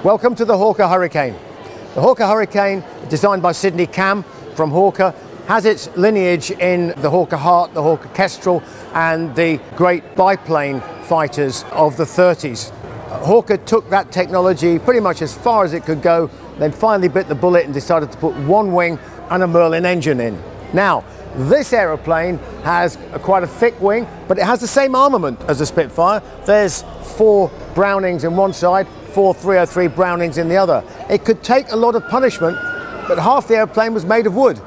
Welcome to the Hawker Hurricane. The Hawker Hurricane, designed by Sidney Cam from Hawker, has its lineage in the Hawker Hart, the Hawker Kestrel, and the great biplane fighters of the 30s. Hawker took that technology pretty much as far as it could go, then finally bit the bullet and decided to put one wing and a Merlin engine in. Now, this aeroplane has quite a thick wing, but it has the same armament as the Spitfire. There's 4 Brownings in one side, 4 303 Brownings in the other. It could take a lot of punishment, but half the airplane was made of wood,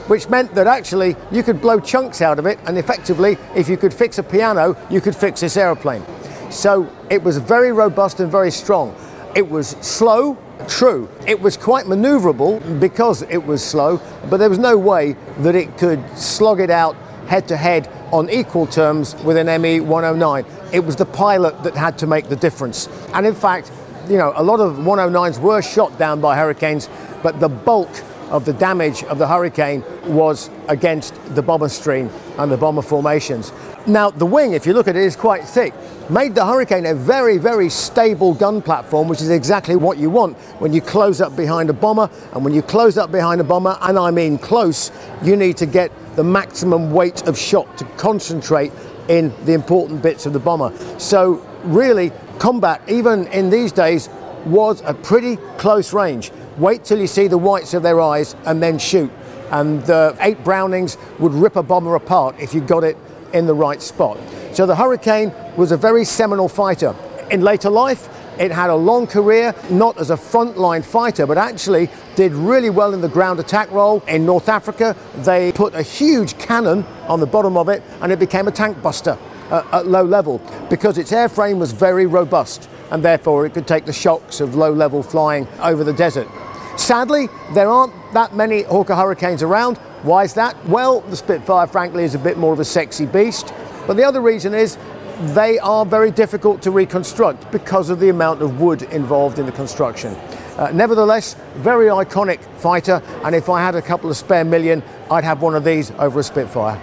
which meant that actually you could blow chunks out of it, and effectively, if you could fix a piano, you could fix this airplane. So it was very robust and very strong. It was slow, true. It was quite maneuverable because it was slow, but there was no way that it could slog it out head to head on equal terms with an ME-109. It was the pilot that had to make the difference. And in fact, you know, a lot of 109s were shot down by Hurricanes, but the bulk of the damage of the Hurricane was against the bomber stream and the bomber formations. Now, the wing, if you look at it, is quite thick. Made the Hurricane a very, very stable gun platform, which is exactly what you want when you close up behind a bomber. And when you close up behind a bomber, and I mean close, you need to get the maximum weight of shot to concentrate in the important bits of the bomber. So really, combat, even in these days, was a pretty close range. Wait till you see the whites of their eyes and then shoot. And 8 Brownings would rip a bomber apart if you got it in the right spot. So the Hurricane was a very seminal fighter. In later life, it had a long career, not as a frontline fighter, but actually did really well in the ground attack role. In North Africa, they put a huge cannon on the bottom of it, and it became a tank buster at low level because its airframe was very robust, and therefore it could take the shocks of low-level flying over the desert. Sadly, there aren't that many Hawker Hurricanes around. Why is that? Well, the Spitfire, frankly, is a bit more of a sexy beast. But the other reason is they are very difficult to reconstruct because of the amount of wood involved in the construction. Nevertheless, very iconic fighter, and if I had a couple of spare million, I'd have one of these over a Spitfire.